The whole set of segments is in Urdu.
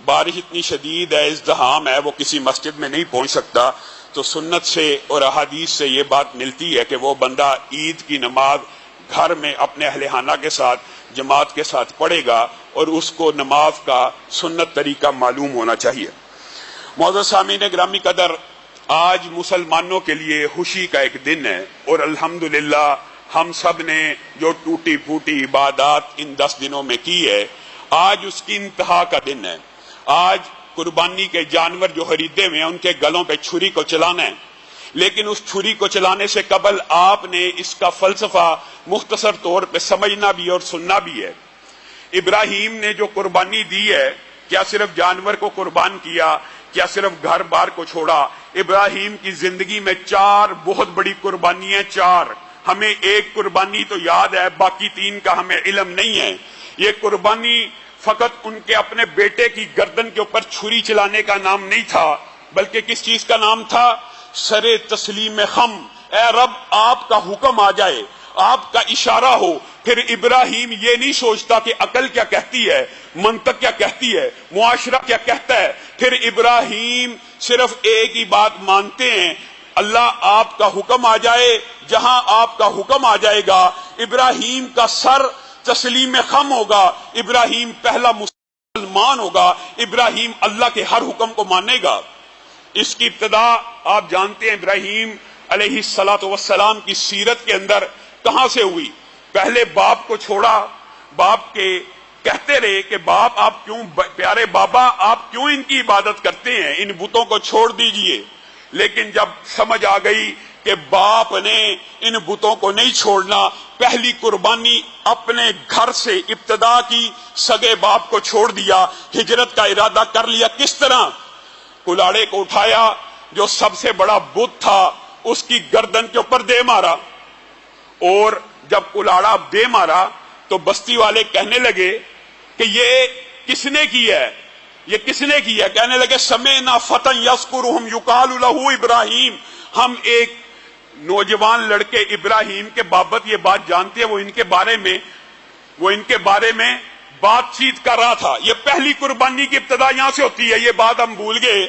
بارش اتنی شدید ہے، ازدحام ہے، وہ کسی مسجد میں نہیں پہنچ سکتا، تو سنت سے اور احادیث سے یہ بات ملتی ہے کہ وہ بندہ عید کی نماز گھر میں اپنے اہل خانہ کے ساتھ جماعت کے ساتھ پڑھے گا، اور اس کو نماز کا سنت طریقہ معلوم ہونا چاہیے۔ معزز سامعین گرامی قدر، آج مسلمانوں کے لیے خوشی کا ایک دن ہے، اور الحمدللہ ہم سب نے جو ٹوٹی پھوٹی عبادات ان 10 دنوں میں کی ہے، آج اس کی انتہا کا دن ہے۔ آج قربانی کے جانور جو خریدے ہوئے ہیں ان کے گلوں پہ چھری کو چلانا ہے، لیکن اس چھری کو چلانے سے قبل آپ نے اس کا فلسفہ مختصر طور پہ سمجھنا بھی اور سننا بھی ہے۔ ابراہیم نے جو قربانی دی ہے، کیا صرف جانور کو قربان کیا، کیا صرف گھر بار کو چھوڑا؟ ابراہیم کی زندگی میں 4 بہت بڑی قربانیاں، 4 ہمیں ایک قربانی تو یاد ہے، باقی 3 کا ہمیں علم نہیں ہے۔ یہ قربانی فقط ان کے اپنے بیٹے کی گردن کے اوپر چھری چلانے کا نام نہیں تھا، بلکہ کس چیز کا نام تھا؟ سر تسلیم خم۔ اے رب، آپ کا حکم آ جائے، آپ کا اشارہ ہو۔ پھر ابراہیم یہ نہیں سوچتا کہ عقل کیا کہتی ہے، منطق کیا کہتی ہے، معاشرہ کیا کہتا ہے۔ پھر ابراہیم صرف ایک ہی بات مانتے ہیں، اللہ آپ کا حکم آ جائے، جہاں آپ کا حکم آ جائے گا ابراہیم کا سر تسلیم خم ہوگا، ابراہیم پہلا مسلمان ہوگا، ابراہیم اللہ کے ہر حکم کو مانے گا۔ اس کی ابتدا آپ جانتے ہیں ابراہیم علیہ السلام کی سیرت کے اندر کہاں سے ہوئی؟ پہلے باپ کو چھوڑا، باپ کے کہتے رہے کہ باپ آپ کیوں، پیارے بابا آپ کیوں ان کی عبادت کرتے ہیں، ان بتوں کو چھوڑ دیجئے۔ لیکن جب سمجھ آ گئی کہ باپ نے ان بتوں کو نہیں چھوڑنا، پہلی قربانی اپنے گھر سے ابتدا کی، سگے باپ کو چھوڑ دیا، ہجرت کا ارادہ کر لیا۔ کس طرح؟ کلاڑے کو اٹھایا، جو سب سے بڑا بت تھا اس کی گردن کے اوپر دے مارا، اور جب کلاڑا دے مارا تو بستی والے کہنے لگے کہ یہ کس نے کیا ہے، یہ کس نے کیا؟ کہنے لگے سمعنا فتى یذکرہم یقال لہ ابراہیم، ہم ایک نوجوان لڑکے ابراہیم کے بابت یہ بات جانتے ہیں، وہ ان کے بارے میں بات چیت کر رہا تھا۔ یہ پہلی قربانی کی ابتدا یہاں سے ہوتی ہے، یہ بات ہم بھول گئے۔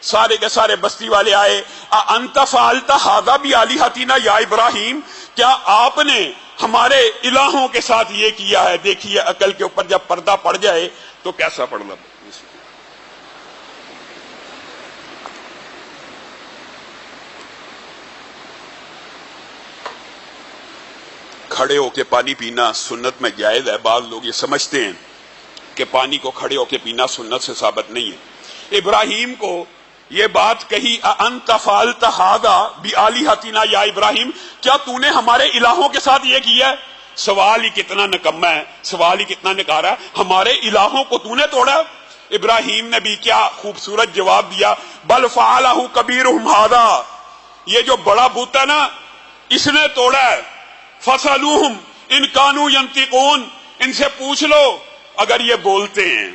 سارے کے سارے بستی والے آئے، انت فعلت ھذا بآلہتنا یا ابراہیم، کیا آپ نے ہمارے الہوں کے ساتھ یہ کیا ہے؟ دیکھیے عقل کے اوپر جب پردہ پڑ جائے تو کیسا پڑنا۔ کھڑے ہو کے پانی پینا سنت میں جائز ہے، بعض لوگ یہ سمجھتے ہیں کہ پانی کو کھڑے ہو کے پینا سنت سے ثابت نہیں ہے۔ ابراہیم کو یہ بات کہی، انت فعلت ھذا بآلہتنا یا ابراہیم، کیا تو نے ہمارے الہوں کے ساتھ یہ کیا ہے؟ سوال ہی کتنا نکما ہے، سوال ہی کتنا نکارا ہے، ہمارے الہوں کو تو نے توڑا؟ ابراہیم نے بھی کیا خوبصورت جواب دیا، بل فعلہ کبیرہم ھذا، یہ جو بڑا بت ہے نا اس نے توڑا ہے، فسألوہم ان کانوا ینطقون، ان سے پوچھ لو اگر یہ بولتے ہیں،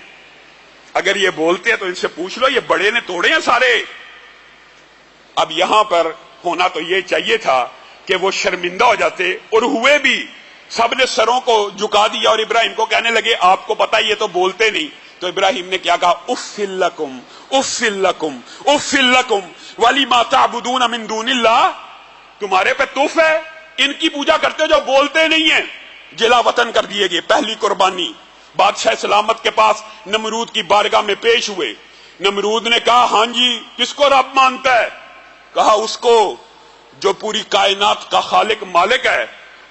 اگر یہ بولتے ہیں تو ان سے پوچھ لو، یہ بڑے نے توڑے ہیں سارے۔ اب یہاں پر ہونا تو یہ چاہیے تھا کہ وہ شرمندہ ہو جاتے، اور ہوئے بھی، سب نے سروں کو جھکا دیا اور ابراہیم کو کہنے لگے آپ کو پتہ یہ تو بولتے نہیں۔ تو ابراہیم نے کیا کہا، اف لکم اف لکم اف لکم ولما تعبدون من دون اللہ، تمہارے پہ تف ہے، ان کی پوجا کرتے جو بولتے نہیں ہیں۔ جلا وطن کر دیے گئے۔ پہلی قربانی بادشاہ سلامت کے پاس نمرود کی بارگاہ میں پیش ہوئے۔ نمرود نے کہا ہاں جی کس کو رب مانتا ہے؟ کہا اس کو جو پوری کائنات کا خالق مالک ہے۔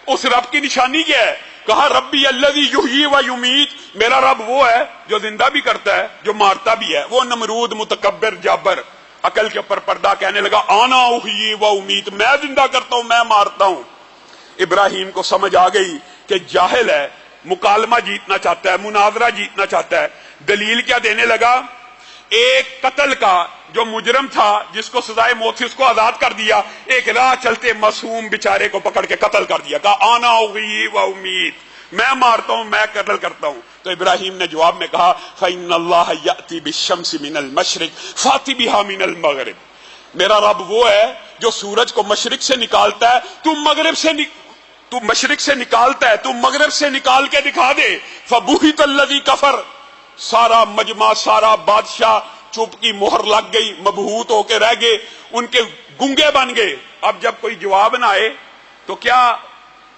اس رب کی نشانی کیا ہے؟ کہا ربی الذی یحیی و یمیت، میرا رب وہ ہے جو زندہ بھی کرتا ہے جو مارتا بھی ہے۔ وہ نمرود متکبر جابر عقل کے اوپر پردہ کہنے لگا آنا احیی و امیت، میں زندہ کرتا ہوں میں مارتا ہوں۔ ابراہیم کو سمجھ آ گئی کہ جاہل ہے، مکالمہ جیتنا چاہتا ہے، مناظرہ جیتنا چاہتا ہے۔ دلیل کیا دینے لگا؟ ایک قتل کا جو مجرم تھا جس کو سزائے موت تھی اس کو آزاد کر دیا، ایک راہ چلتے معصوم بیچارے کو پکڑ کے قتل کر دیا۔ کہا آنا احیی و امیت، میں مارتا ہوں میں قتل کرتا ہوں۔ تو ابراہیم نے جواب میں کہا فإن اللہ یأتی بالشمس من المشرق فأت بها من المغرب، میرا رب وہ ہے جو سورج کو مشرق سے نکالتا ہے، تو مشرق سے نکالتا ہے، تو مغرب سے نکال کے دکھا دے۔ فبہت الذی کفر، سارا مجمع، سارا بادشاہ چپ کی مہر لگ گئی، مبہوت ہو کے رہ گئے، ان کے گونگے بن گئے۔ اب جب کوئی جواب نہ آئے تو کیا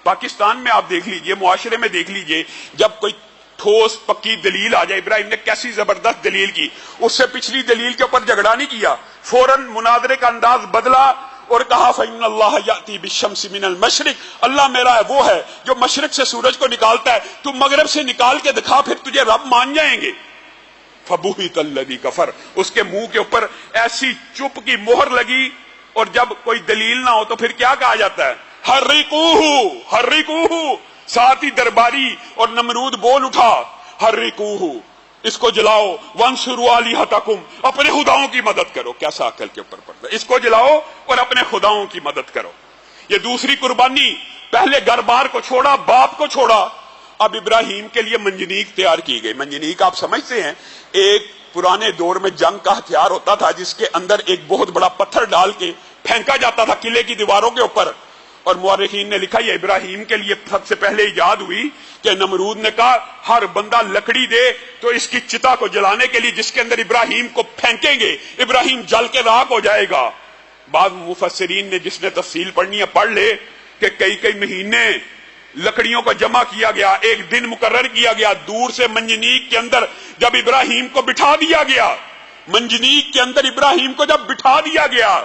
پاکستان میں آپ دیکھ لیجئے، معاشرے میں دیکھ لیجئے، جب کوئی ٹھوس پکی دلیل آ جائے، ابراہیم نے کیسی زبردست دلیل کی، اس سے پچھلی دلیل کے اوپر جھگڑا نہیں کیا، فوراً مناظرے کا انداز بدلا اور کہا فَإِنَّ اللَّهَ يَأْتِي بِالشَّمْسِ مِنَ الْمَشْرِقِ، اللہ میرا ہے وہ ہے جو مشرق سے سورج کو نکالتا ہے، تو مغرب سے نکال کے دکھا، پھر تجھے رب مان جائیں گے۔ فَبُهِتَ الَّذِي كَفَرَ، اس کے منہ کے اوپر ایسی چپ کی مہر لگی، اور جب کوئی دلیل نہ ہو تو پھر کیا کہا جاتا ہے؟ حرقوہ حرقوہ، ساتھ ہی درباری اور نمرود بول اٹھا حرقوہ، اس کو جلاؤ، وانصروا آلہتکم، اپنے خداؤں کی مدد کرو۔ کیسا عقل کے اوپر پڑتا ہے، اس کو جلاؤ اور اپنے خداؤں کی مدد کرو۔ یہ دوسری قربانی، پہلے گھر بار کو چھوڑا، باپ کو چھوڑا، اب ابراہیم کے لیے منجنیق تیار کی گئی۔ منجنیق آپ سمجھتے ہیں، ایک پرانے دور میں جنگ کا ہتھیار ہوتا تھا جس کے اندر ایک بہت بڑا پتھر ڈال کے پھینکا جاتا تھا قلعے کی دیواروں کے اوپر، اور مورخین نے لکھا یہ ابراہیم کے لیے سب سے پہلے ایجاد ہوئی کہ نمرود نے کہا ہر بندہ لکڑی دے تو اس کی چتا کو جلانے کے لیے جس کے اندر ابراہیم کو پھینکیں گے ابراہیم جل کے راکھ ہو جائے گا۔ بعض مفسرین نے جس نے تفصیل پڑھنی ہے پڑھ لے کہ کئی مہینے لکڑیوں کو جمع کیا گیا، ایک دن مقرر کیا گیا، دور سے منجنیق کے اندر جب ابراہیم کو بٹھا دیا گیا، منجنیق کے اندر ابراہیم کو جب بٹھا دیا گیا،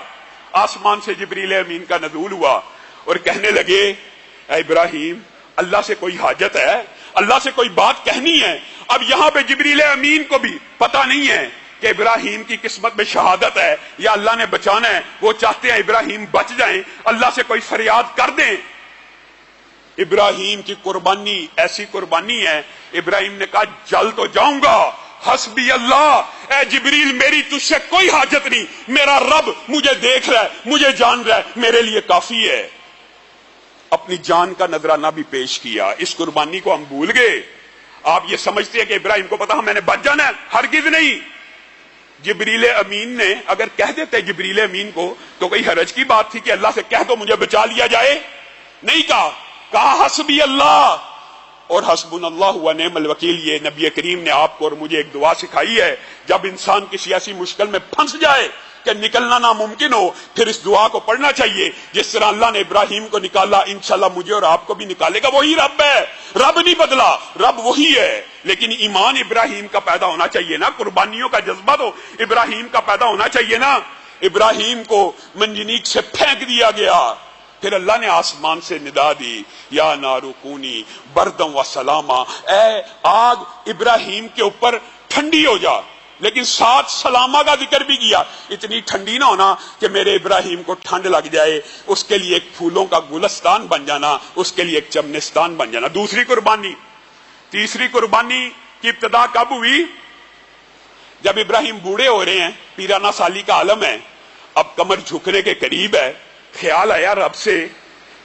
آسمان سے جبریل امین کا نزول ہوا اور کہنے لگے اے ابراہیم اللہ سے کوئی حاجت ہے، اللہ سے کوئی بات کہنی ہے۔ اب یہاں پہ جبریل امین کو بھی پتہ نہیں ہے کہ ابراہیم کی قسمت میں شہادت ہے یا اللہ نے بچانا ہے، وہ چاہتے ہیں ابراہیم بچ جائیں، اللہ سے کوئی فریاد کر دیں۔ ابراہیم کی قربانی ایسی قربانی ہے، ابراہیم نے کہا جل تو جاؤں گا، حسبی اللہ، اے جبریل میری تجھ سے کوئی حاجت نہیں، میرا رب مجھے دیکھ رہا ہے، مجھے جان رہا ہے، میرے لیے کافی ہے۔ اپنی جان کا نذرانہ بھی پیش کیا۔ اس قربانی کو ہم بھول گئے۔ آپ یہ سمجھتے ہیں کہ ابراہیم کو پتا میں نے بچ جانا ہے، ہرگز نہیں۔ جبریل امین نے اگر کہہ دیتے جبریل امین کو تو کوئی حرج کی بات تھی کہ اللہ سے کہہ دو مجھے بچا لیا جائے؟ نہیں کہا حسبی اللہ، اور حسبنا اللہ و نعم الوکیل یہ نبی کریم نے آپ کو اور مجھے ایک دعا سکھائی ہے، جب انسان کسی ایسی مشکل میں پھنس جائے کہ نکلنا ناممکن ہو پھر اس دعا کو پڑھنا چاہیے۔ جس طرح اللہ نے ابراہیم کو نکالا انشاءاللہ مجھے اور آپ کو بھی نکالے گا، وہی رب ہے، رب نہیں بدلا، رب وہی ہے۔ لیکن ایمان ابراہیم کا پیدا ہونا چاہیے نا، قربانیوں کا جذبہ تو ابراہیم کا پیدا ہونا چاہیے نا۔ ابراہیم کو منجنیق سے پھینک دیا گیا، پھر اللہ نے آسمان سے ندا دی یا نارو کونی بردم و سلاما، اے آگ ابراہیم کے اوپر ٹھنڈی ہو جا، لیکن ساتھ سلامہ کا ذکر بھی کیا، اتنی ٹھنڈی نہ ہونا کہ میرے ابراہیم کو ٹھنڈ لگ جائے، اس کے لیے ایک پھولوں کا گلستان بن جانا، اس کے لیے ایک چمنستان بن جانا۔ دوسری قربانی، تیسری قربانی کی ابتدا کب ہوئی؟ جب ابراہیم بوڑھے ہو رہے ہیں، پیرانہ سالی کا عالم ہے، اب کمر جھکنے کے قریب ہے، خیال آیا رب سے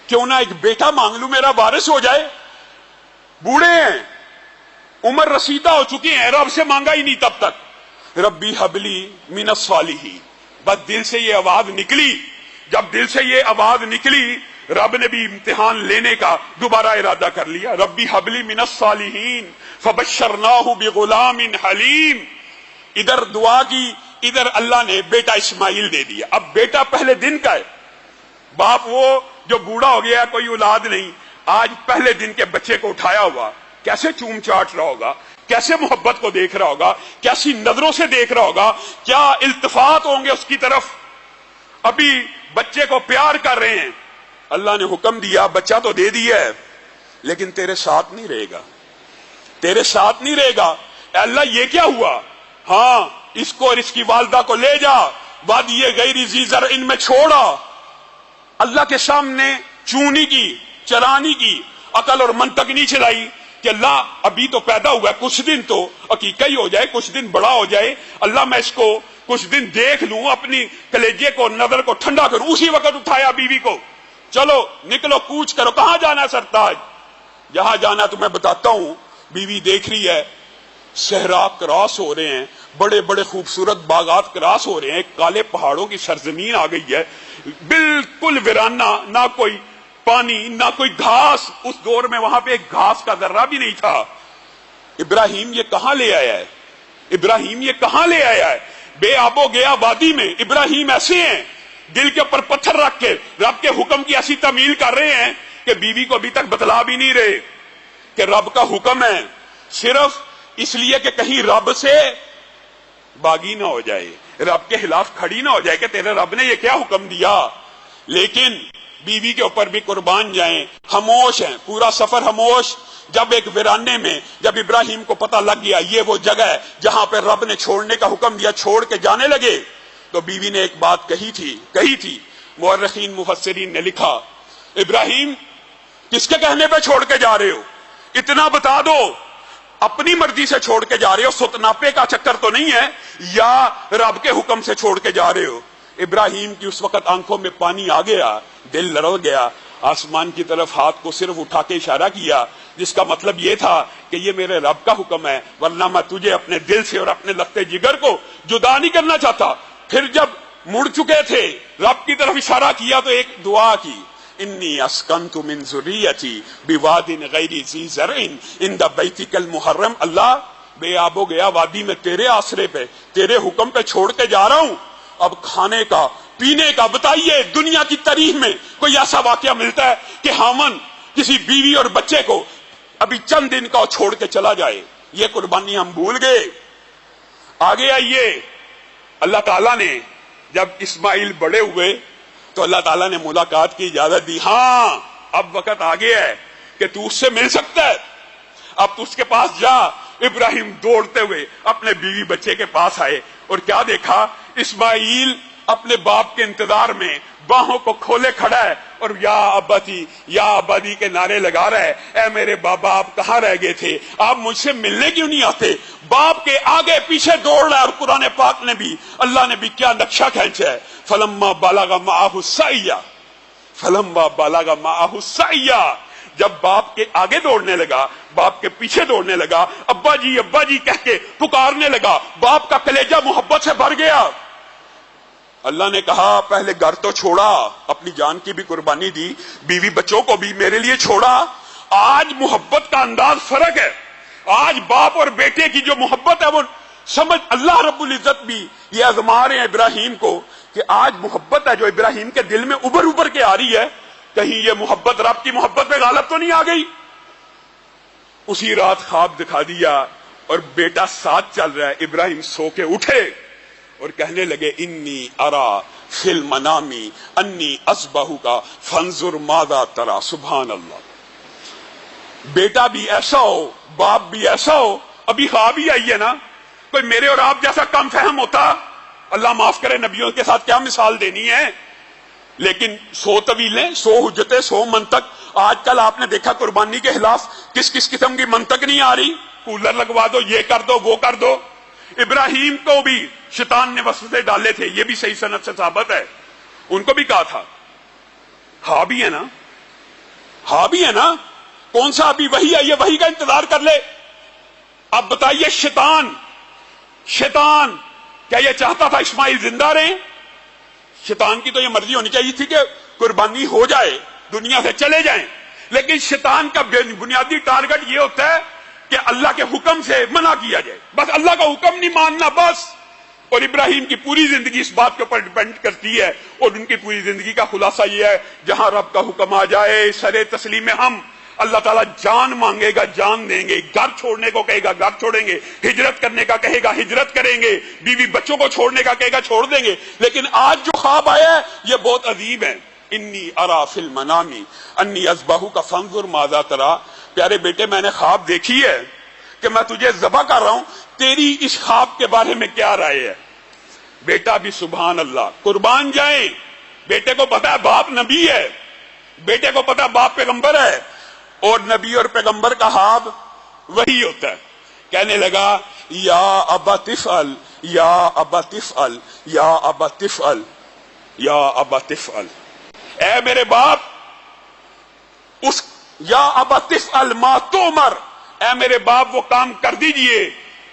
کیوں نہ ایک بیٹا مانگ لوں میرا وارث ہو جائے۔ بوڑھے ہیں، عمر رسیدہ ہو چکی ہیں، رب سے مانگا ہی نہیں تب تک۔ ربی حبلی من الصالحین، بس دل سے یہ آواز نکلی، جب دل سے یہ آواز نکلی رب نے بھی امتحان لینے کا دوبارہ ارادہ کر لیا۔ ربی حبلی من الصالحین فبشرناہ بغلام حلیم، ادھر دعا کی ادھر اللہ نے بیٹا اسماعیل دے دیا۔ اب بیٹا پہلے دن کا ہے، باپ وہ جو بوڑھا ہو گیا کوئی اولاد نہیں، آج پہلے دن کے بچے کو اٹھایا ہوا، کیسے چوم چاٹ رہا ہوگا، کیسے محبت کو دیکھ رہا ہوگا، کیسی نظروں سے دیکھ رہا ہوگا، کیا التفات ہوں گے اس کی طرف۔ ابھی بچے کو پیار کر رہے ہیں، اللہ نے حکم دیا بچہ تو دے دیا ہے لیکن تیرے ساتھ نہیں رہے گا، تیرے ساتھ نہیں رہے گا۔ اے اللہ یہ کیا ہوا؟ ہاں اس کو اور اس کی والدہ کو لے جا، وادی غیر ذی زرع میں چھوڑا۔ اللہ کے سامنے چونی کی، چرانی کی، عقل اور منطق نہیں چلائی کہ اللہ ابھی تو پیدا ہوا ہے، کچھ دن تو عقیقہ ہی ہو جائے، کچھ دن بڑا ہو جائے، اللہ میں اس کو کچھ دن دیکھ لوں، اپنی کلیجے کو نظر کو ٹھنڈا کروں۔ اسی وقت اٹھایا بیوی کو، چلو نکلو کوچ کرو، کہاں جانا ہے سرتاج؟ جہاں جانا تو میں بتاتا ہوں۔ بیوی دیکھ رہی ہے، صحرا کراس ہو رہے ہیں، بڑے بڑے خوبصورت باغات کراس ہو رہے ہیں، کالے پہاڑوں کی سرزمین آ گئی ہے، بالکل ویرانہ، نہ کوئی پانی نہ کوئی گھاس، اس دور میں وہاں پہ ایک گھاس کا ذرہ بھی نہیں تھا۔ ابراہیم یہ کہاں لے آیا ہے؟ ابراہیم یہ کہاں لے آیا ہے؟ بے آب و گیا وادی میں ابراہیم ایسے ہیں، دل کے اوپر پتھر رکھ کے رب کے حکم کی ایسی تعمیل کر رہے ہیں کہ بیوی کو ابھی تک بتلا بھی نہیں رہے کہ رب کا حکم ہے، صرف اس لیے کہ کہیں رب سے باغی نہ ہو جائے، رب کے خلاف کھڑی نہ ہو جائے کہ تیرے رب نے یہ کیا حکم دیا۔ لیکن بیوی کے اوپر بھی قربان جائیں، خاموش ہیں، پورا سفر خاموش۔ جب ایک ویرانے میں جب ابراہیم کو پتہ لگ گیا یہ وہ جگہ ہے جہاں پہ رب نے چھوڑنے کا حکم دیا، چھوڑ کے جانے لگے، تو بیوی نے ایک بات کہی تھی۔ مورخین مفسرین نے لکھا، ابراہیم کس کے کہنے پہ چھوڑ کے جا رہے ہو؟ اتنا بتا دو، اپنی مرضی سے چھوڑ کے جا رہے ہو، ستناپے کا چکر تو نہیں ہے، یا رب کے حکم سے چھوڑ کے جا رہے ہو؟ ابراہیم کی اس وقت آنکھوں میں پانی آ گیا، دل لرز گیا، آسمان کی طرف ہاتھ کو صرف اٹھا کے اشارہ کیا، جس کا مطلب یہ تھا کہ یہ میرے رب کا حکم ہے، ورنہ میں تجھے اپنے دل سے اور اپنے لگتے جگر کو جدا نہیں کرنا چاہتا۔ پھر جب مڑ چکے تھے، رب کی طرف اشارہ کیا تو ایک دعا کی، انی اسکنت من ذریتی بواد غیر ذی زرع عند بیتک المحرم۔ اللہ، بے آب و گیا وادی میں تیرے آسرے پہ، تیرے حکم پہ چھوڑ کے جا رہا ہوں، اب کھانے کا پینے کا بتائیے دنیا کی تاریخ میں کوئی ایسا واقعہ ملتا ہے کہ ہامن کسی بیوی اور بچے کو ابھی چند دن کا چھوڑ کے چلا جائے؟ یہ قربانی ہم بھول گئے۔ آگے آئیے، اللہ تعالیٰ نے جب اسماعیل بڑے ہوئے تو اللہ تعالیٰ نے ملاقات کی اجازت دی، ہاں اب وقت آ گیا ہے کہ تو اس سے مل سکتا ہے، اب تو اس کے پاس جا۔ ابراہیم دوڑتے ہوئے اپنے بیوی بچے کے پاس آئے اور کیا دیکھا؟ اسماعیل اپنے باپ کے انتظار میں باہوں کو کھولے کھڑا ہے اور یا ابتی یا ابدی کے نعرے لگا رہا ہے، اے میرے بابا آپ کہاں رہ گئے تھے، آپ مجھ سے ملنے کیوں نہیں آتے؟ باپ کے آگے پیچھے دوڑ رہا ہے۔ اور قرآن پاک نے بھی، اللہ نے بھی کیا نقشہ کھینچا ہے، فلما بلغ معہ السعی، فلما بلغ معہ السعی، جب باپ کے آگے دوڑنے لگا، باپ کے پیچھے دوڑنے لگا، ابا جی کہہ کے پکارنے لگا، باپ کا کلیجہ محبت سے بھر گیا۔ اللہ نے کہا پہلے گھر تو چھوڑا، اپنی جان کی بھی قربانی دی، بیوی بچوں کو بھی میرے لیے چھوڑا۔ آج محبت کا انداز فرق ہے، آج باپ اور بیٹے کی جو محبت ہے وہ سمجھ، اللہ رب العزت بھی یہ آزما رہے ہیں ابراہیم کو کہ آج محبت ہے جو ابراہیم کے دل میں ابھر کے آ رہی ہے، کہیں یہ محبت رب کی محبت میں غالب تو نہیں آ گئی؟ اسی رات خواب دکھا دیا اور بیٹا ساتھ چل رہا ہے، ابراہیم سو کے اٹھے اور کہنے لگے انی ارا فی المنامی انی اذبحک فانظر ماذا تری۔ سبحان اللہ، بیٹا بھی ایسا ہو، باپ بھی ایسا ہو، ابھی خواب ہی آئی ہے نا، کوئی میرے اور آپ جیسا کم فہم ہوتا، اللہ معاف کرے، نبیوں کے ساتھ کیا مثال دینی ہے، لیکن 100 طویلیں، 100 حجتیں، 100 منطق۔ آج کل آپ نے دیکھا قربانی کے خلاف کس قسم کی منطق نہیں آ رہی، کولر لگوا دو، یہ کر دو، وہ کر دو۔ ابراہیم کو بھی شیطان نے وسوسے ڈالے تھے، یہ بھی صحیح سند سے ثابت ہے، ان کو بھی کہا تھا، ہاں بھی ہے نا، ہاں بھی ہے نا، کون سا ابھی وہی آئی ہے، وہی کا انتظار کر لے۔ اب بتائیے شیطان کیا یہ چاہتا تھا اسماعیل زندہ رہیں؟ شیطان کی تو یہ مرضی ہونی چاہیے تھی کہ قربانی ہو جائے، دنیا سے چلے جائیں، لیکن شیطان کا بنیادی ٹارگٹ یہ ہوتا ہے کہ اللہ کے حکم سے منع کیا جائے، بس اللہ کا حکم نہیں ماننا بس۔ اور ابراہیم کی پوری زندگی اس بات کے اوپر ڈیپینڈ کرتی ہے، اور ان کی پوری زندگی کا خلاصہ یہ ہے، جہاں رب کا حکم آ جائے سرے تسلیم ہم، اللہ تعالیٰ جان مانگے گا جان دیں گے، گھر چھوڑنے کو کہے گا گھر چھوڑیں گے، ہجرت کرنے کا کہے گا ہجرت کریں گے، بیوی بچوں کو چھوڑنے کا کہے گا چھوڑ دیں گے۔ لیکن آج جو خواب آیا ہے یہ بہت عجیب ہے، انی ارا فی المنامی انی اذبحک فانظر ماذا تری۔ پیارے بیٹے، میں نے خواب دیکھی ہے کہ میں تجھے ذبح کر رہا ہوں، تیری اس خواب کے بارے میں کیا رائے ہے؟ بیٹا بھی سبحان اللہ، قربان جائیں، بیٹے کو پتا ہے باپ نبی ہے، بیٹے کو پتا ہے باپ پیغمبر ہے، اور نبی اور پیغمبر کا خواب وہی ہوتا ہے۔ کہنے لگا یا ابا تفعل یا ابا تفعل یا ابا تفعل یا ابا تفعل، اے میرے باپ، اس یا ابا تفعل ما تؤمر، اے میرے باپ وہ کام کر دیجئے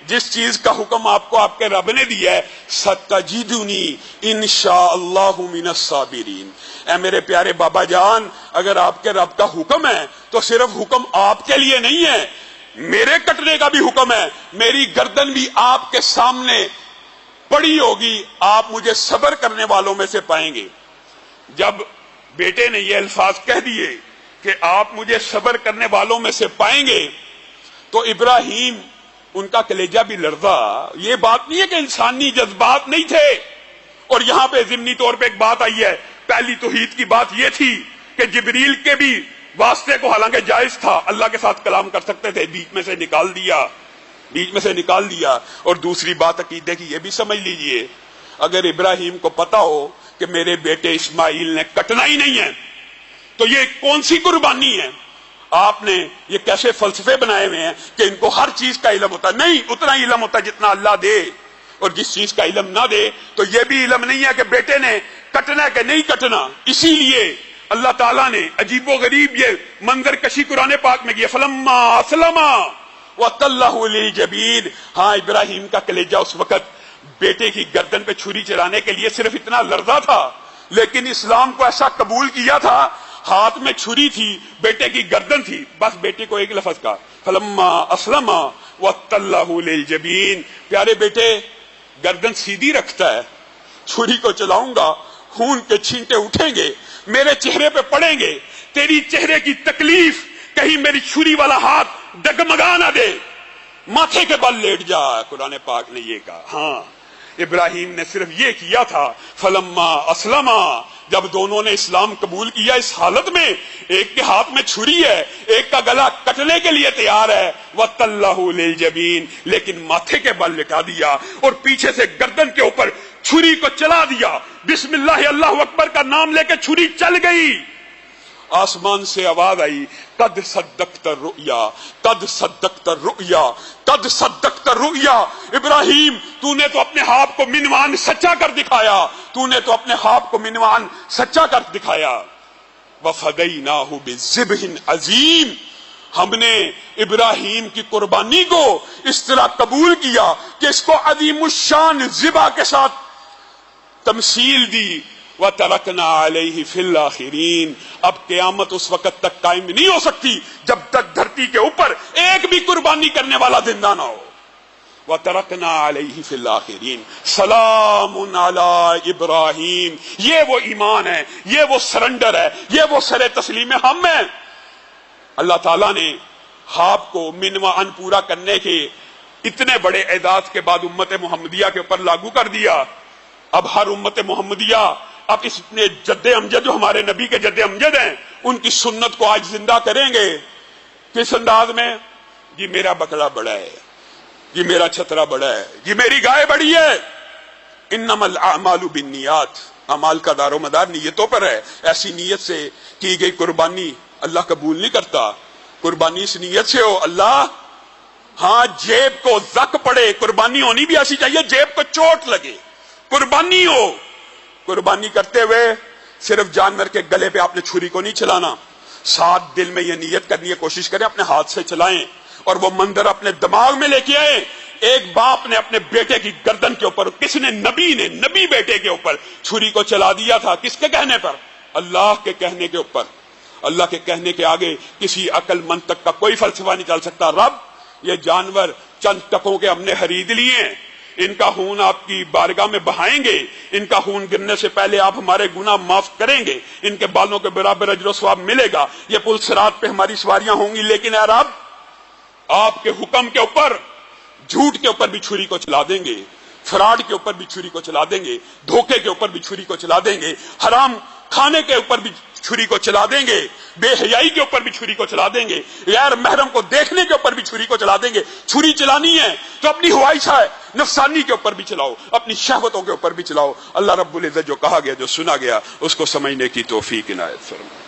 جس چیز کا حکم آپ کو آپ کے رب نے دیا ہے، ستجدنی انشاءاللہ من الصابرین۔ اے میرے پیارے بابا جان، اگر آپ کے رب کا حکم ہے تو صرف حکم آپ کے لیے نہیں ہے، میرے کٹنے کا بھی حکم ہے، میری گردن بھی آپ کے سامنے پڑی ہوگی، آپ مجھے صبر کرنے والوں میں سے پائیں گے۔ جب بیٹے نے یہ الفاظ کہہ دیے کہ آپ مجھے صبر کرنے والوں میں سے پائیں گے، تو ابراہیم ان کا کلیجہ بھی لرزا۔ یہ بات نہیں ہے کہ انسانی جذبات نہیں تھے۔ اور یہاں پہ ضمنی طور پہ ایک بات آئی ہے، پہلی توحید کی بات یہ تھی کہ جبریل کے بھی واسطے کو حالانکہ جائز تھا، اللہ کے ساتھ کلام کر سکتے تھے، بیچ میں سے نکال دیا۔ اور دوسری بات عقیدے کی یہ بھی سمجھ لیجئے، اگر ابراہیم کو پتا ہو کہ میرے بیٹے اسماعیل نے کٹنا ہی نہیں ہے تو یہ کون سی قربانی ہے؟ آپ نے یہ کیسے فلسفے بنائے ہوئے ہیں کہ ان کو ہر چیز کا علم ہوتا ہے؟ نہیں، اتنا ہی علم ہوتا ہے جتنا اللہ دے، اور جس چیز کا علم نہ دے تو یہ بھی علم نہیں ہے کہ بیٹے نے کٹنا کہ نہیں کٹنا۔ اسی لیے اللہ تعالیٰ نے عجیب و غریب یہ منظر کشی قرآن پاک میں کی، فلما اسلما وتلہ للجبین۔ ہاں، ابراہیم کا کلیجہ اس وقت بیٹے کی گردن پہ چھری چلانے کے لیے صرف اتنا لرزا تھا، لیکن اسلام کو ایسا قبول کیا تھا، ہاتھ میں چھری تھی، بیٹے کی گردن تھی، بس بیٹے کو ایک لفظ کا فلما اسلما وتلہ للجبین۔ پیارے بیٹے، گردن سیدھی رکھتا ہے، چھری کو چلاؤں گا، خون کے چھینٹے اٹھیں گے، میرے چہرے پہ پڑیں گے، تیری چہرے کی تکلیف کہیں میری چھری والا ہاتھ ڈگمگا نہ دے، ماتھے کے بل لیٹ جا، قرآن پاک نے یہ کہا۔ ہاں، ابراہیم نے صرف یہ کیا تھا، فلما اسلما، جب دونوں نے اسلام قبول کیا، اس حالت میں ایک کے ہاتھ میں چھری ہے، ایک کا گلا کٹنے کے لیے تیار ہے، وَتَلَّهُ لِلْجَبِينِ، لیکن ماتھے کے بل لٹا دیا اور پیچھے سے گردن کے اوپر چھری کو چلا دیا۔ بسم اللہ اللہ اکبر کا نام لے کے چھری چل گئی۔ آسمان سے آواز آئی، قد صدقت الرؤیا، قد صدقت الرؤیا، قد صدقت الرؤیا۔ ابراہیم، تو نے تو اپنے خواب کو منوان سچا کر دکھایا، تو نے تو اپنے خواب کو منوان سچا کر دکھایا۔ وَفَدَيْنَاهُ بِذِبْحٍ عَظِيمٍ، ہم نے ابراہیم کی قربانی کو اس طرح قبول کیا کہ اس کو عظیم الشان ذبح کے ساتھ تمثیل دی۔ وَتَرَكْنَا عَلَيْهِ فِي الْآخِرِينَ، اب قیامت اس وقت تک قائم نہیں ہو سکتی جب تک دھرتی کے اوپر ایک بھی قربانی کرنے والا زندہ نہ ہو۔ وَتَرَكْنَا عَلَيْهِ فِي الْآخِرِينَ سَلَامٌ عَلَىٰ إِبْرَاهِيمَ۔ یہ وہ ایمان ہے، یہ وہ سرنڈر ہے، یہ وہ سر تسلیم ہم ہیں۔ اللہ تعالیٰ نے خواب کو منوان پورا کرنے کے اتنے بڑے اعداد کے بعد امت محمدیہ کے اوپر لاگو کر دیا۔ اب ہر امت محمدیہ اب اس نے جد امجد جو ہمارے نبی کے جد امجد ہیں، ان کی سنت کو آج زندہ کریں گے۔ کس انداز میں؟ جی میرا بکرا بڑا ہے، جی میرا چھترا بڑا ہے، جی میری گائے بڑی ہے۔ انما الاعمال بالنیات، اعمال کا دار و مدار نیتوں پر ہے۔ ایسی نیت سے کی گئی قربانی اللہ قبول نہیں کرتا۔ قربانی اس نیت سے ہو اللہ، ہاں جیب کو زک پڑے، قربانی ہونی بھی ایسی چاہیے جیب کو چوٹ لگے، قربانی ہو۔ قربانی کرتے ہوئے صرف جانور کے گلے پہ آپ نے چھری کو نہیں چلانا، ساتھ دل میں یہ نیت کرنی ہے، کوشش کریں اپنے ہاتھ سے چلائیں اور وہ منظر اپنے دماغ میں لے کے آئیں۔ ایک باپ نے اپنے بیٹے کی گردن کے اوپر، کس نے؟ نبی بیٹے کے اوپر چھری کو چلا دیا تھا۔ کس کے کہنے پر؟ اللہ کے کہنے کے اوپر۔ اللہ کے کہنے کے آگے کسی عقل منطق کا کوئی فلسفہ نہیں چل سکتا۔ رب، یہ جانور چند ٹکوں کے ہم نے خرید لیے ہیں، ان کا خون آپ کی بارگاہ میں بہائیں گے، ان کا خون گرنے سے پہلے آپ ہمارے گناہ معاف کریں گے، ان کے بالوں کے برابر اجر و ثواب ملے گا، یہ پل صراط پہ ہماری سواریاں ہوں گی۔ لیکن اے رب، آپ کے حکم کے اوپر جھوٹ کے اوپر بھی چھری کو چلا دیں گے، فراڈ کے اوپر بھی چھری کو چلا دیں گے، دھوکے کے اوپر بھی چھری کو چلا دیں گے، حرام کھانے کے اوپر بھی چھری کو چلا دیں گے، بے حیائی کے اوپر بھی چھری کو چلا دیں گے، غیر محرم کو دیکھنے کے اوپر بھی چھری کو چلا دیں گے۔ چھری چلانی ہے تو اپنی خواہش ہے نفسانی کے اوپر بھی چلاؤ، اپنی شہوتوں کے اوپر بھی چلاؤ۔ اللہ رب العزت جو کہا گیا، جو سنا گیا، اس کو سمجھنے کی توفیق عنایت فرمائے۔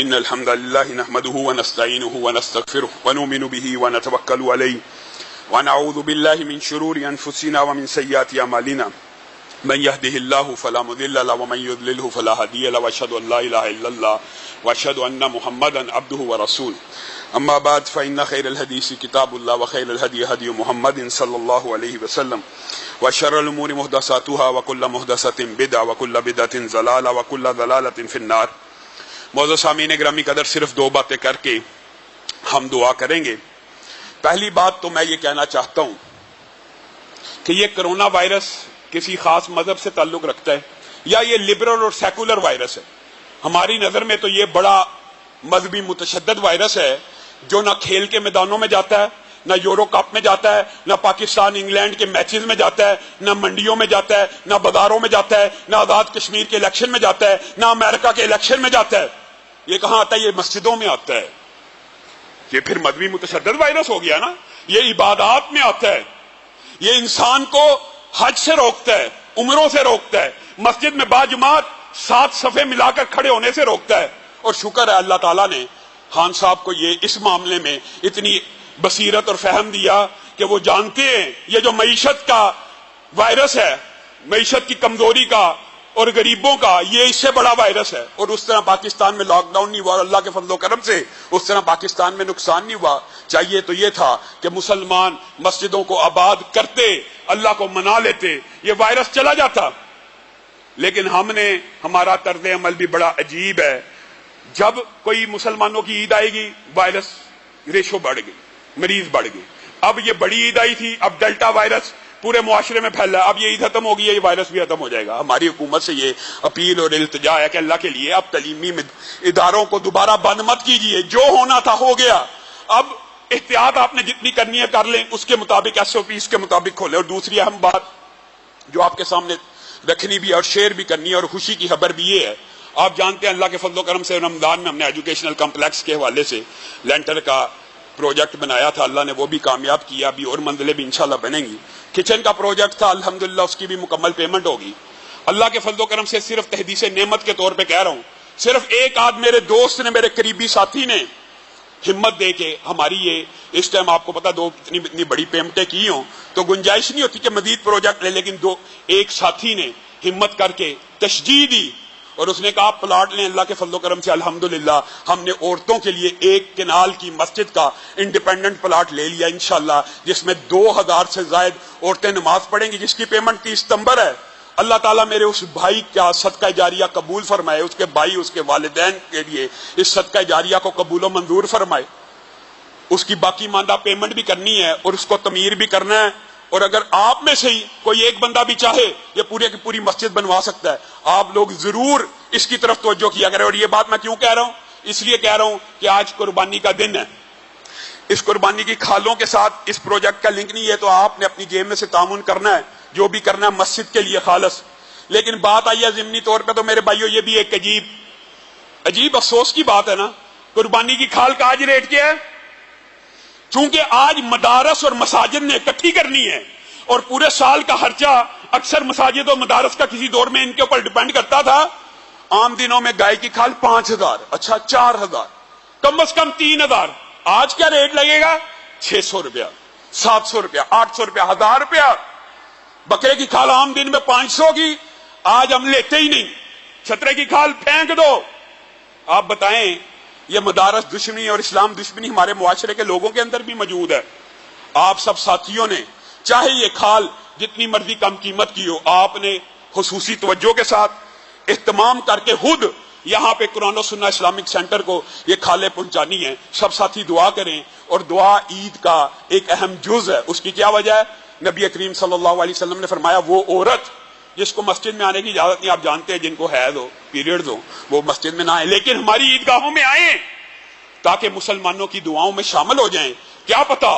إن الحمد لله نحمده ونستعينه ونستغفره ونؤمن به ونتوكل عليه ونعوذ بالله من شرور أنفسنا ومن سيئات أعمالنا من يهده الله فلا مضل له ومن يضلله فلا هادي له وأشهد أن لا إله إلا الله وأشهد أن محمدا عبده ورسوله أما بعد فإن خير الحديث كتاب الله وخير الهدي هدي محمد صلى الله عليه وسلم وشر الأمور محدثاتها وكل محدثة بدعة وكل بدعة ضلالة وكل ضلالة في النار. معزز سامعین گرامی قدر، صرف دو باتیں کر کے ہم دعا کریں گے. پہلی بات تو میں یہ کہنا چاہتا ہوں کہ یہ کرونا وائرس کسی خاص مذہب سے تعلق رکھتا ہے یا یہ لبرل اور سیکولر وائرس ہے. ہماری نظر میں تو یہ بڑا مذہبی متشدد وائرس ہے جو نہ کھیل کے میدانوں میں جاتا ہے، نہ یورو کپ میں جاتا ہے، نہ پاکستان انگلینڈ کے میچز میں جاتا ہے، نہ منڈیوں میں جاتا ہے، نہ بازاروں میں جاتا ہے، نہ آزاد کشمیر کے الیکشن میں جاتا ہے، نہ امریکہ کے الیکشن میں جاتا ہے. یہ کہاں آتا ہے؟ یہ مسجدوں میں آتا ہے. یہ پھر مذہبی متشدد وائرس ہو گیا نا. یہ عبادات میں آتا ہے. یہ انسان کو حج سے روکتا ہے، عمروں سے روکتا ہے، مسجد میں باجماعت 7 صفحے ملا کر کھڑے ہونے سے روکتا ہے. اور شکر ہے اللہ تعالیٰ نے خان صاحب کو یہ اس معاملے میں اتنی بصیرت اور فہم دیا کہ وہ جانتے ہیں یہ جو معیشت کا وائرس ہے، معیشت کی کمزوری کا اور غریبوں کا، یہ اس سے بڑا وائرس ہے. اور اس طرح پاکستان میں لاک ڈاؤن نہیں ہوا، اور اللہ کے فضل و کرم سے اس طرح پاکستان میں نقصان نہیں ہوا. چاہیے تو یہ تھا کہ مسلمان مسجدوں کو آباد کرتے، اللہ کو منا لیتے، یہ وائرس چلا جاتا. لیکن ہمارا طرز عمل بھی بڑا عجیب ہے. جب کوئی مسلمانوں کی عید آئے گی، وائرس ریشو بڑھ گئی، مریض بڑھ گئے. اب یہ بڑی عید آئی تھی، اب ڈیلٹا وائرس پورے معاشرے میں پھیل رہا ہے. اب یہ عید ختم ہوگی، یہ وائرس بھی ختم ہو جائے گا. ہماری حکومت سے یہ اپیل اور التجا ہے کہ اللہ کے لیے اب تعلیمی اداروں کو دوبارہ بند مت کیجیے. جو ہونا تھا ہو گیا. اب احتیاط آپ نے جتنی کرنی ہے کر لیں، اس کے مطابق SOPs کے مطابق کھولیں. اور دوسری اہم بات جو آپ کے سامنے رکھنی بھی ہے اور شیئر بھی کرنی ہے اور خوشی کی خبر بھی یہ ہے، آپ جانتے ہیں اللہ کے فضل و کرم سے رمضان میں ہم نے ایجوکیشنل کمپلیکس کے حوالے سے لینٹر کا پروجیکٹ بنایا تھا. اللہ نے وہ بھی کامیاب کیا. ابھی اور منزلیں بھی انشاءاللہ بنیں گی. کچن کا پروجیکٹ تھا، الحمدللہ اس کی بھی مکمل پیمنٹ ہوگی. اللہ کے فضل و کرم سے صرف تحدیث نعمت کے طور پہ کہہ رہا ہوں، صرف ایک آدھ میرے دوست نے، میرے قریبی ساتھی نے ہمت دے کے ہماری یہ اس ٹائم آپ کو پتا اتنی بڑی پیمنٹیں کی ہوں تو گنجائش نہیں ہوتی کہ مزید پروجیکٹ لے، لیکن ایک ساتھی نے ہمت کر کے تشجیع دی اور اس نے کہا آپ پلاٹ لیں. اللہ کے فضل و کرم سے الحمدللہ ہم نے عورتوں کے لیے ایک کنال کی مسجد کا انڈیپینڈنٹ پلاٹ لے لیا انشاءاللہ، جس میں 2000 سے زائد عورتیں نماز پڑھیں گی، جس کی پیمنٹ 30 ستمبر ہے. اللہ تعالیٰ میرے اس بھائی کا صدقہ جاریہ قبول فرمائے، اس کے بھائی اس کے والدین کے لیے اس صدقہ جاریہ کو قبول و منظور فرمائے. اس کی باقی ماندہ پیمنٹ بھی کرنی ہے اور اس کو تعمیر بھی کرنا ہے. اور اگر آپ میں سے ہی کوئی ایک بندہ بھی چاہے یہ پوری کی پوری مسجد بنوا سکتا ہے. آپ لوگ ضرور اس کی طرف توجہ کیا کریں. اور یہ بات میں کیوں کہہ رہا ہوں؟ اس لیے کہہ رہا ہوں کہ آج قربانی کا دن ہے. اس قربانی کی کھالوں کے ساتھ اس پروجیکٹ کا لنک نہیں ہے، تو آپ نے اپنی جیب میں سے تعاون کرنا ہے، جو بھی کرنا ہے مسجد کے لیے خالص. لیکن بات آئی ہے ضمنی طور پہ، تو میرے بھائیو یہ بھی ایک عجیب افسوس کی بات ہے نا. قربانی کی کھال کا آج ریٹ کیا ہے؟ چونکہ آج مدارس اور مساجد نے اکٹھی کرنی ہے اور پورے سال کا خرچہ اکثر مساجد اور مدارس کا کسی دور میں ان کے اوپر ڈیپینڈ کرتا تھا. عام دنوں میں گائے کی کھال 5000، اچھا 4000، کم از کم 3000. آج کیا ریٹ لگے گا؟ 600 روپیہ، 700 روپیہ، 800 روپیہ، 1000 روپیہ. بکرے کی کھال عام دن میں 500 کی، آج ہم لیتے ہی نہیں. چھترے کی کھال پھینک دو. آپ بتائیں یہ مدارس دشمنی اور اسلام دشمنی ہمارے معاشرے کے لوگوں کے اندر بھی موجود ہے. آپ سب ساتھیوں نے چاہے یہ کھال جتنی مرضی کم قیمت کی ہو، آپ نے خصوصی توجہ کے ساتھ اہتمام کر کے خود یہاں پہ قرآن و سنہ اسلامک سینٹر کو یہ کھالیں پہنچانی ہے. سب ساتھی دعا کریں. اور دعا عید کا ایک اہم جز ہے. اس کی کیا وجہ ہے؟ نبی کریم صلی اللہ علیہ وسلم نے فرمایا وہ عورت جس کو مسجد میں آنے کی اجازت نہیں، آپ جانتے ہیں جن کو حیض ہو، پیریڈز ہو، وہ مسجد میں نہ آئیں، لیکن ہماری عیدگاہوں میں آئیں تاکہ مسلمانوں کی دعاؤں میں شامل ہو جائیں. کیا پتا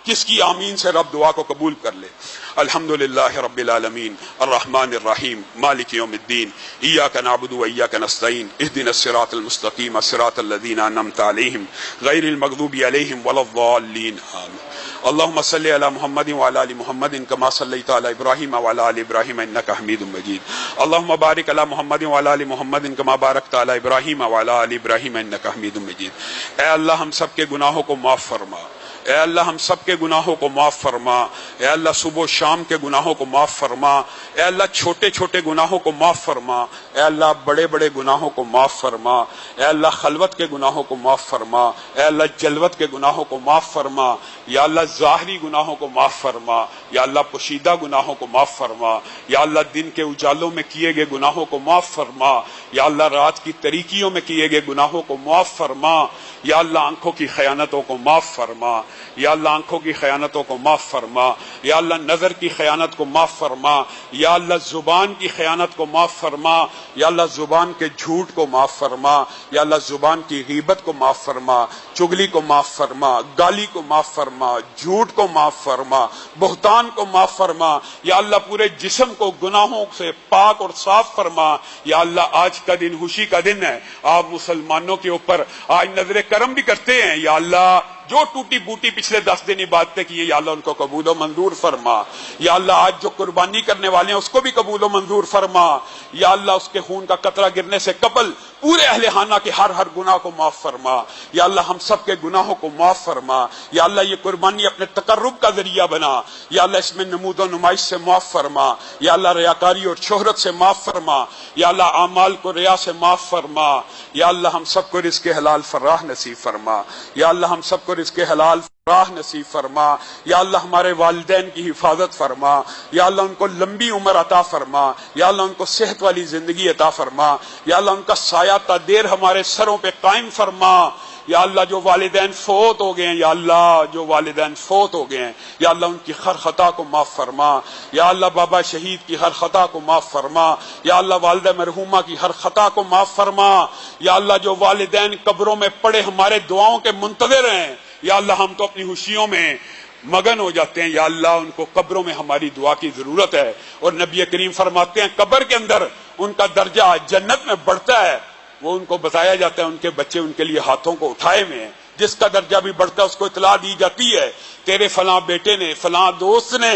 کس کی آمین سے رب دعا کو قبول کر لے۔ الحمدللہ رب العالمین الرحمن الرحیم مالک یوم الدین ایاک نعبد و ایاک نستعین اہدنا الصراط المستقیم صراط الذین انعمت علیہم غیر المغضوب علیہم ولا الضالین آمین۔ اللهم صل على محمد وعلى ال محمد كما صليت على ابراهيم وعلى ال ابراهيم انك حميد مجيد اللهم بارك على محمد وعلى ال محمد كما باركت على ابراهيم وعلى ال ابراهيم انك حميد مجيد۔ اے اللہ ہم سب کے گناہوں کو معاف فرما، اے اللہ ہم سب کے گناہوں کو معاف فرما، اے اللہ صبح و شام کے گناہوں کو معاف فرما، اے اللہ چھوٹے چھوٹے گناہوں کو معاف فرما، اے اللہ بڑے بڑے گناہوں کو معاف فرما، اے اللہ خلوت کے گناہوں کو معاف فرما، اے اللہ جلوت کے گناہوں کو معاف فرما، یا اللہ ظاہری گناہوں کو معاف فرما، یا اللہ پوشیدہ گناہوں کو معاف فرما، یا اللہ دن کے اجالوں میں کیے گئے گناہوں کو معاف فرما، یا اللہ رات کی تاریکیوں میں کیے گئے گناہوں کو معاف فرما، یا اللہ آنکھوں کی خیانتوں کو معاف فرما، یا اللہ آنکھوں کی خیانتوں کو معاف فرما، یا اللہ نظر کی خیانت کو معاف فرما، یا اللہ زبان کی خیانت کو معاف فرما، یا اللہ زبان کے جھوٹ کو معاف فرما، یا اللہ زبان کی غیبت کو معاف فرما، چگلی کو معاف فرما، گالی کو معاف فرما، جھوٹ کو معاف فرما، بہتان کو معاف فرما، یا اللہ پورے جسم کو گناہوں سے پاک اور صاف فرما، یا اللہ آج کا دن خوشی کا دن ہے، آپ مسلمانوں کے اوپر آج نظر کرم بھی کرتے ہیں، یا اللہ جو ٹوٹی بوٹی پچھلے 10 دن عبادتیں کی ہیں یا اللہ ان کو قبول و منظور فرما، یا اللہ آج جو قربانی کرنے والے ہیں اس کو بھی قبول و منظور فرما، یا اللہ اس کے خون کا قطرہ گرنے سے قبل پورے اہل خانہ کے ہر گناہ کو معاف فرما، یا اللہ ہم سب کے گناہوں کو معاف فرما، یا اللہ یہ قربانی اپنے تقرب کا ذریعہ بنا، یا اللہ اس میں نمود و نمائش سے معاف فرما، یا اللہ ریاکاری اور شہرت سے معاف فرما، یا اللہ اعمال کو ریا سے معاف فرما، یا اللہ ہم سب کو رزق حلال فراہ نصیب فرما، یا اللہ ہم سب کو رزق حلال راہ نصیب فرما، یا اللہ ہمارے والدین کی حفاظت فرما، یا اللہ ان کو لمبی عمر عطا فرما، یا اللہ ان کو صحت والی زندگی عطا فرما، یا اللہ ان کا سایہ تا دیر ہمارے سروں پہ قائم فرما، یا اللہ جو والدین فوت ہو گئے ہیں، یا اللہ جو والدین فوت ہو گئے ہیں، یا اللہ ان کی ہر خطا کو معاف فرما، یا اللہ بابا شہید کی ہر خطا کو معاف فرما، یا اللہ والدہ مرحومہ کی ہر خطا کو معاف فرما، یا اللہ جو والدین قبروں میں پڑے ہمارے دعاؤں کے منتظر ہیں، یا اللہ ہم تو اپنی خوشیوں میں مگن ہو جاتے ہیں، یا اللہ ان کو قبروں میں ہماری دعا کی ضرورت ہے، اور نبی کریم فرماتے ہیں قبر کے اندر ان کا درجہ جنت میں بڑھتا ہے، وہ ان کو بتایا جاتا ہے ان کے بچے ان کے لیے ہاتھوں کو اٹھائے ہوئے ہیں، جس کا درجہ بھی بڑھتا ہے اس کو اطلاع دی جاتی ہے تیرے فلاں بیٹے نے فلاں دوست نے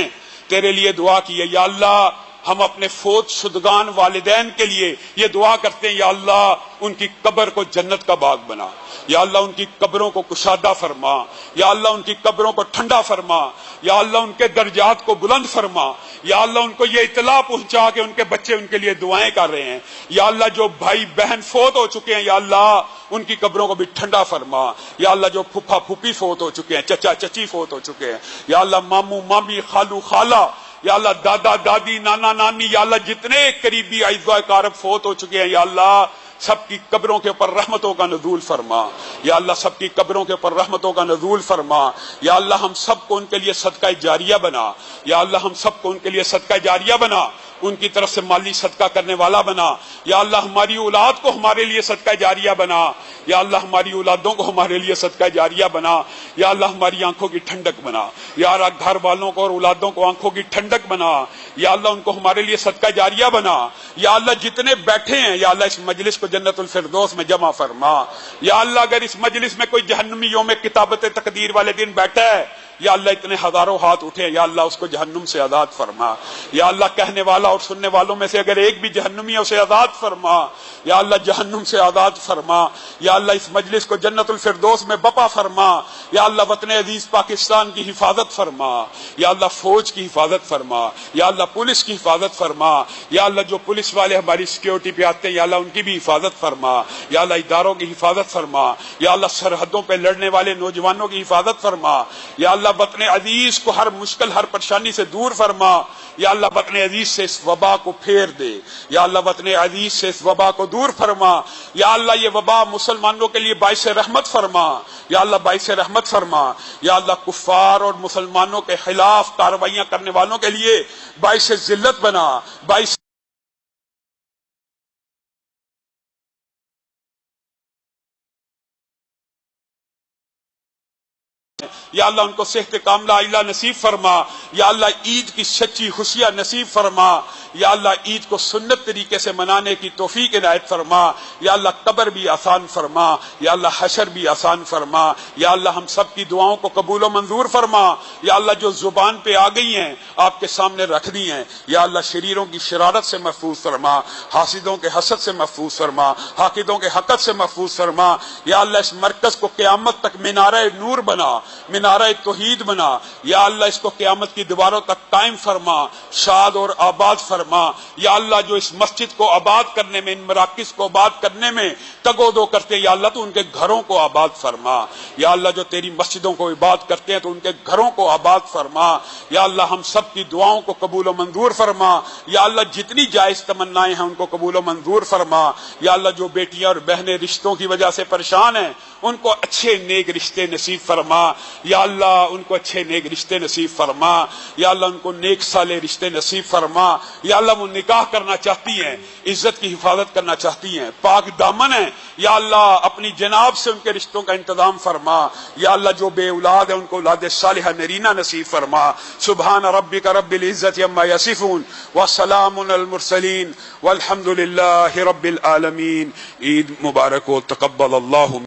تیرے لیے دعا کی ہے، یا اللہ ہم اپنے فوت شدگان والدین کے لیے یہ دعا کرتے ہیں، یا اللہ ان کی قبر کو جنت کا باغ بنا، یا اللہ ان کی قبروں کو کشادہ فرما، یا اللہ ان کی قبروں کو ٹھنڈا فرما، یا اللہ ان کے درجات کو بلند فرما، یا اللہ ان کو یہ اطلاع پہنچا کہ ان کے بچے ان کے لیے دعائیں کر رہے ہیں، یا اللہ جو بھائی بہن فوت ہو چکے ہیں یا اللہ ان کی قبروں کو بھی ٹھنڈا فرما، یا اللہ جو پھپھا پھوپھی فوت ہو چکے ہیں، چچا چچی فوت ہو چکے ہیں، یا اللہ ماموں مامی خالو خالہ، یا اللہ دادا دادی نانا نانی، یا اللہ جتنے قریبی اعزاء اقارب فوت ہو چکے ہیں، یا اللہ سب کی قبروں کے اوپر رحمتوں کا نزول فرما، یا اللہ سب کی قبروں کے اوپر رحمتوں کا نزول فرما، یا اللہ ہم سب کو ان کے لیے صدقہ جاریہ بنا، یا اللہ ہم سب کو ان کے لیے صدقہ جاریہ بنا، ان کی طرف سے مالی صدقہ کرنے والا بنا، یا اللہ ہماری اولاد کو ہمارے لیے صدقہ جاریہ بنا، یا اللہ ہماری اولادوں کو ہمارے لیے صدقہ جاریہ بنا، یا اللہ ہماری آنکھوں کی ٹھنڈک بنا، یا اللہ گھر والوں کو اور اولادوں کو آنکھوں کی ٹھنڈک بنا، یا اللہ ان کو ہمارے لیے صدقہ جاریہ بنا، یا اللہ جتنے بیٹھے ہیں یا اللہ اس مجلس کو جنت الفردوس میں جمع فرما، یا اللہ اگر اس مجلس میں کوئی جہنمی یوم کتابت تقدیر والے دن بیٹھا ہے یا اللہ اتنے ہزاروں ہاتھ اٹھے، یا اللہ اس کو جہنم سے آزاد فرما، یا اللہ کہنے والا اور سننے والوں میں سے اگر ایک بھی جہنمی ہے اسے آزاد فرما، یا اللہ جہنم سے آزاد فرما، یا اللہ اس مجلس کو جنت الفردوس میں بپا فرما، یا اللہ وطن عزیز پاکستان کی حفاظت فرما، یا اللہ فوج کی حفاظت فرما، یا اللہ پولیس کی حفاظت فرما، یا اللہ جو پولیس والے ہماری سیکیورٹی پہ آتے ہیں یا اللہ ان کی بھی حفاظت فرما، یا اللہ اداروں کی حفاظت فرما، یا اللہ سرحدوں پہ لڑنے والے نوجوانوں کی حفاظت فرما، یا اللہ وطن عزیز کو ہر مشکل ہر پریشانی سے دور فرما، یا اللہ وطن عزیز سے اس وبا کو پھیر دے، یا اللہ وطن عزیز سے اس وبا کو دور فرما، یا اللہ یہ وبا مسلمانوں کے لیے باعث رحمت فرما، یا اللہ باعث رحمت فرما، یا اللہ کفار اور مسلمانوں کے خلاف کارروائیاں کرنے والوں کے لیے باعث ذلت بنا، باعث یا اللہ ان کو صحت کاملہ عاجلہ نصیب فرما، یا اللہ عید کی سچی خوشیاں نصیب فرما، یا اللہ عید کو سنت طریقے سے منانے کی توفیق عنایت فرما، یا اللہ قبر بھی آسان فرما، یا اللہ حشر بھی آسان فرما، یا اللہ ہم سب کی دعاؤں کو قبول و منظور فرما، یا اللہ جو زبان پہ آ گئی ہیں آپ کے سامنے رکھ دی ہیں، یا اللہ شریروں کی شرارت سے محفوظ فرما، حاسدوں کے حسد سے محفوظ فرما، حاقدوں کے حقد سے محفوظ فرما، یا اللہ اس مرکز کو قیامت تک مینارہ نور بنا، مینارہ توحید بنا، یا اللہ اس کو قیامت کی دیواروں تک قائم فرما، شاد اور آباد فرما، یا اللہ جو اس مسجد کو آباد کرنے میں، ان مراکز کو آباد کرنے میں تگ و دو کرتے ہیں، یا اللہ تو ان کے گھروں کو آباد فرما، یا اللہ جو تیری مسجدوں کو عبادت کرتے ہیں تو ان کے گھروں کو آباد فرما، یا اللہ ہم سب کی دعاؤں کو قبول و منظور فرما، یا اللہ جتنی جائز تمنائیں ہیں ان کو قبول و منظور فرما، یا اللہ جو بیٹیاں اور بہنیں رشتوں کی وجہ سے پریشان ہیں ان کو اچھے نیک رشتے نصیب فرما، یا اللہ ان کو اچھے نیک رشتے نصیب فرما، یا اللہ ان کو نیک صالح رشتے نصیب فرما، یا اللہ وہ نکاح کرنا چاہتی ہیں، عزت کی حفاظت کرنا چاہتی ہیں، پاک دامن ہیں، یا اللہ اپنی جناب سے ان کے رشتوں کا انتظام فرما، یا اللہ جو بے اولاد ہیں ان کو اولاد صالحہ نرینہ نصیب فرما۔ سبحان ربک رب العزت عما یصفون وسلام علی المرسلین والحمد للہ رب العالمین۔ عید مبارک و تقبل اللہ